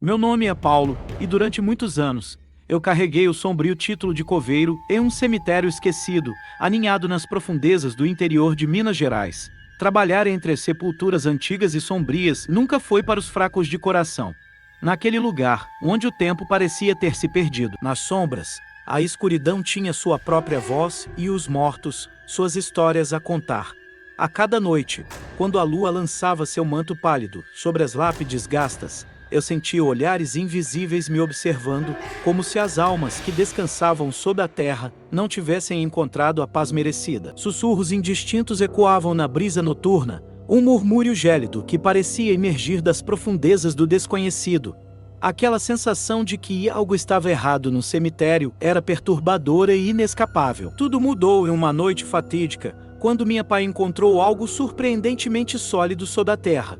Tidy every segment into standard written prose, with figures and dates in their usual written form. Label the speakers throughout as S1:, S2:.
S1: Meu nome é Paulo, e durante muitos anos, eu carreguei o sombrio título de coveiro em um cemitério esquecido, aninhado nas profundezas do interior de Minas Gerais. Trabalhar entre as sepulturas antigas e sombrias nunca foi para os fracos de coração. Naquele lugar, onde o tempo parecia ter se perdido, nas sombras, a escuridão tinha sua própria voz e os mortos, suas histórias a contar. A cada noite, quando a lua lançava seu manto pálido sobre as lápides gastas, eu sentia olhares invisíveis me observando, como se as almas que descansavam sob a terra não tivessem encontrado a paz merecida. Sussurros indistintos ecoavam na brisa noturna, um murmúrio gélido que parecia emergir das profundezas do desconhecido. Aquela sensação de que algo estava errado no cemitério era perturbadora e inescapável. Tudo mudou em uma noite fatídica, quando minha pai encontrou algo surpreendentemente sólido sob a terra.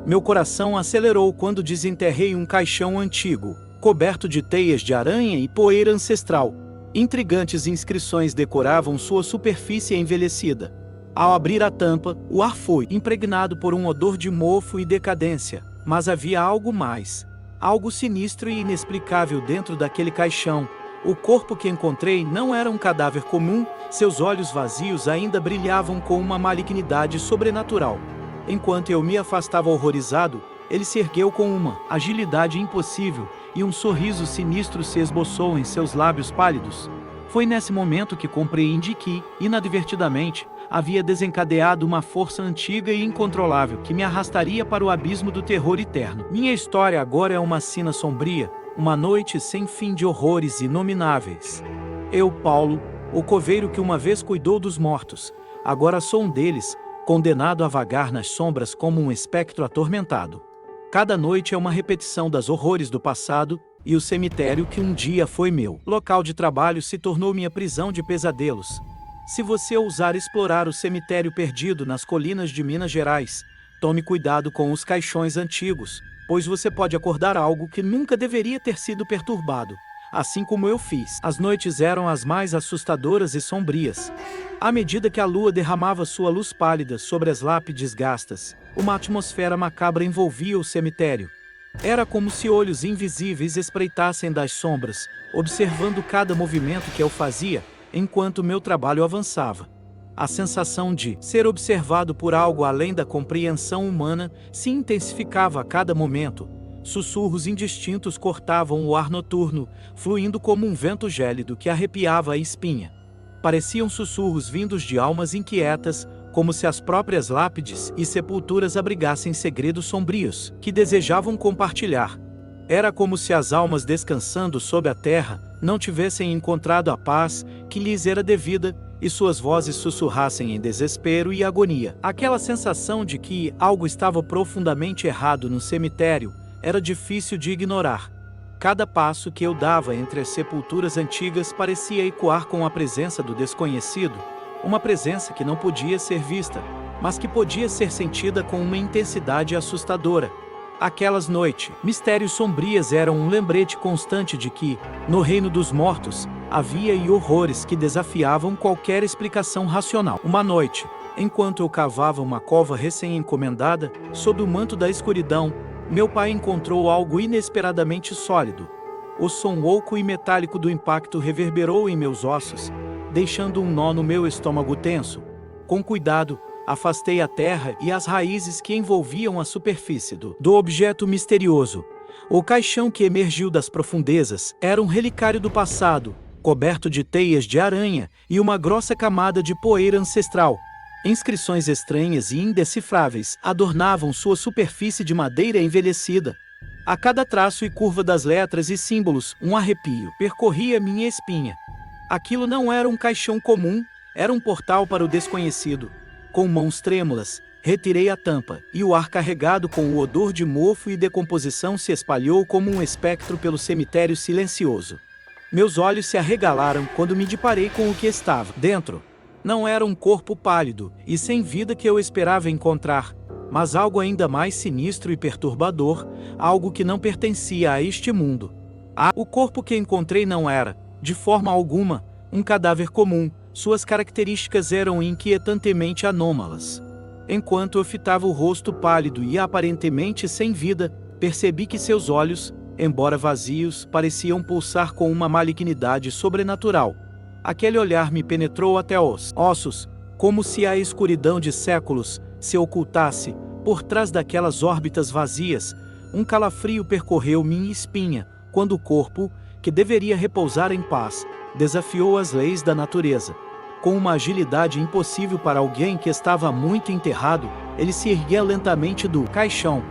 S1: Meu coração acelerou quando desenterrei um caixão antigo, coberto de teias de aranha e poeira ancestral. Intrigantes inscrições decoravam sua superfície envelhecida. Ao abrir a tampa, o ar foi impregnado por um odor de mofo e decadência. Mas havia algo mais. Algo sinistro e inexplicável dentro daquele caixão. O corpo que encontrei não era um cadáver comum, seus olhos vazios ainda brilhavam com uma malignidade sobrenatural. Enquanto eu me afastava horrorizado, ele se ergueu com uma agilidade impossível e um sorriso sinistro se esboçou em seus lábios pálidos. Foi nesse momento que compreendi que, inadvertidamente, havia desencadeado uma força antiga e incontrolável que me arrastaria para o abismo do terror eterno. Minha história agora é uma sina sombria, uma noite sem fim de horrores inomináveis. Eu, Paulo, o coveiro que uma vez cuidou dos mortos, agora sou um deles, condenado a vagar nas sombras como um espectro atormentado. Cada noite é uma repetição das horrores do passado, e o cemitério que um dia foi meu local de trabalho se tornou minha prisão de pesadelos. Se você ousar explorar o cemitério perdido nas colinas de Minas Gerais, tome cuidado com os caixões antigos, pois você pode acordar algo que nunca deveria ter sido perturbado, assim como eu fiz. As noites eram as mais assustadoras e sombrias. À medida que a lua derramava sua luz pálida sobre as lápides gastas, uma atmosfera macabra envolvia o cemitério. Era como se olhos invisíveis espreitassem das sombras, observando cada movimento que eu fazia, enquanto meu trabalho avançava. A sensação de ser observado por algo além da compreensão humana se intensificava a cada momento. Sussurros indistintos cortavam o ar noturno, fluindo como um vento gélido que arrepiava a espinha. Pareciam sussurros vindos de almas inquietas, como se as próprias lápides e sepulturas abrigassem segredos sombrios, que desejavam compartilhar. Era como se as almas descansando sob a terra não tivessem encontrado a paz que lhes era devida, e suas vozes sussurrassem em desespero e agonia. Aquela sensação de que algo estava profundamente errado no cemitério era difícil de ignorar. Cada passo que eu dava entre as sepulturas antigas parecia ecoar com a presença do desconhecido, uma presença que não podia ser vista, mas que podia ser sentida com uma intensidade assustadora. Aquelas noites, mistérios sombrias eram um lembrete constante de que, no reino dos mortos, havia horrores que desafiavam qualquer explicação racional. Uma noite, enquanto eu cavava uma cova recém-encomendada, sob o manto da escuridão, meu pai encontrou algo inesperadamente sólido. O som oco e metálico do impacto reverberou em meus ossos, deixando um nó no meu estômago tenso. Com cuidado, afastei a terra e as raízes que envolviam a superfície do objeto misterioso. O caixão que emergiu das profundezas era um relicário do passado, coberto de teias de aranha e uma grossa camada de poeira ancestral. Inscrições estranhas e indecifráveis adornavam sua superfície de madeira envelhecida. A cada traço e curva das letras e símbolos, um arrepio percorria minha espinha. Aquilo não era um caixão comum, era um portal para o desconhecido. Com mãos trêmulas, retirei a tampa, e o ar carregado com o odor de mofo e decomposição se espalhou como um espectro pelo cemitério silencioso. Meus olhos se arregalaram quando me deparei com o que estava dentro. Não era um corpo pálido e sem vida que eu esperava encontrar, mas algo ainda mais sinistro e perturbador, algo que não pertencia a este mundo. O corpo que encontrei não era, de forma alguma, um cadáver comum, suas características eram inquietantemente anômalas. Enquanto eu fitava o rosto pálido e aparentemente sem vida, percebi que seus olhos, embora vazios, pareciam pulsar com uma malignidade sobrenatural. Aquele olhar me penetrou até os ossos, como se a escuridão de séculos se ocultasse por trás daquelas órbitas vazias. Um calafrio percorreu minha espinha, quando o corpo, que deveria repousar em paz, desafiou as leis da natureza. Com uma agilidade impossível para alguém que estava muito enterrado, ele se erguia lentamente do caixão.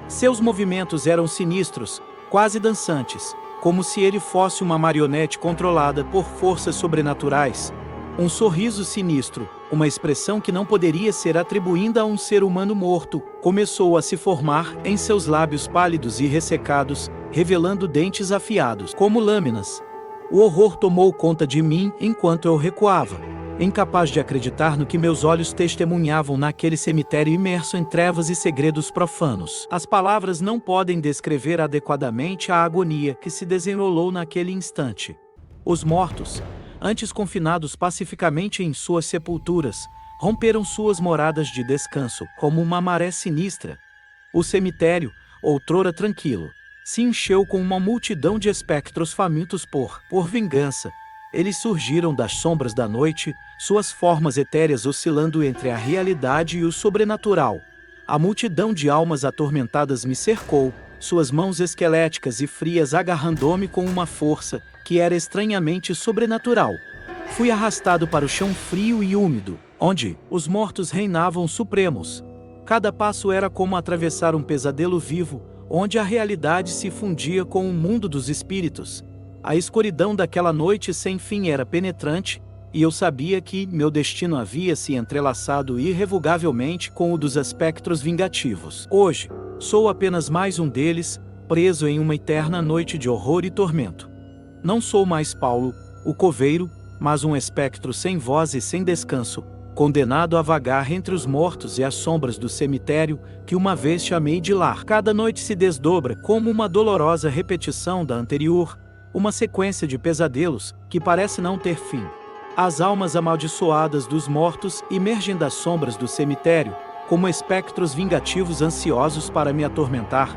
S1: Seus movimentos eram sinistros, quase dançantes, como se ele fosse uma marionete controlada por forças sobrenaturais. Um sorriso sinistro, uma expressão que não poderia ser atribuída a um ser humano morto, começou a se formar em seus lábios pálidos e ressecados, revelando dentes afiados, como lâminas. O horror tomou conta de mim enquanto eu recuava, incapaz de acreditar no que meus olhos testemunhavam naquele cemitério imerso em trevas e segredos profanos. As palavras não podem descrever adequadamente a agonia que se desenrolou naquele instante. Os mortos, antes confinados pacificamente em suas sepulturas, romperam suas moradas de descanso, como uma maré sinistra. O cemitério, outrora tranquilo, se encheu com uma multidão de espectros famintos por vingança. Eles surgiram das sombras da noite, suas formas etéreas oscilando entre a realidade e o sobrenatural. A multidão de almas atormentadas me cercou, suas mãos esqueléticas e frias agarrando-me com uma força que era estranhamente sobrenatural. Fui arrastado para o chão frio e úmido, onde os mortos reinavam supremos. Cada passo era como atravessar um pesadelo vivo, onde a realidade se fundia com o mundo dos espíritos. A escuridão daquela noite sem fim era penetrante, e eu sabia que meu destino havia se entrelaçado irrevogavelmente com o dos espectros vingativos. Hoje, sou apenas mais um deles, preso em uma eterna noite de horror e tormento. Não sou mais Paulo, o coveiro, mas um espectro sem voz e sem descanso, condenado a vagar entre os mortos e as sombras do cemitério que uma vez chamei de lar. Cada noite se desdobra como uma dolorosa repetição da anterior, uma sequência de pesadelos que parece não ter fim. As almas amaldiçoadas dos mortos emergem das sombras do cemitério, como espectros vingativos ansiosos para me atormentar.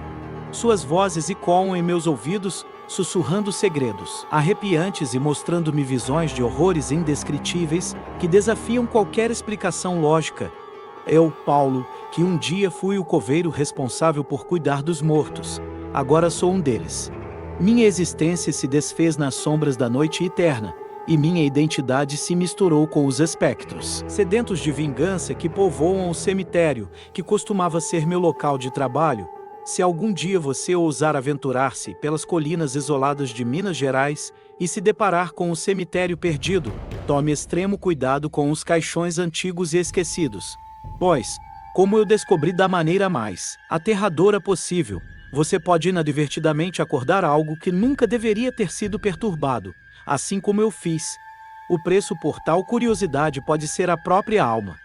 S1: Suas vozes ecoam em meus ouvidos, sussurrando segredos arrepiantes e mostrando-me visões de horrores indescritíveis que desafiam qualquer explicação lógica. Eu, Paulo, que um dia fui o coveiro responsável por cuidar dos mortos, agora sou um deles. Minha existência se desfez nas sombras da noite eterna, e minha identidade se misturou com os espectros sedentos de vingança que povoam o cemitério, que costumava ser meu local de trabalho. Se algum dia você ousar aventurar-se pelas colinas isoladas de Minas Gerais e se deparar com o cemitério perdido, tome extremo cuidado com os caixões antigos e esquecidos. Pois, como eu descobri da maneira mais aterradora possível, você pode inadvertidamente acordar algo que nunca deveria ter sido perturbado, assim como eu fiz. O preço por tal curiosidade pode ser a própria alma.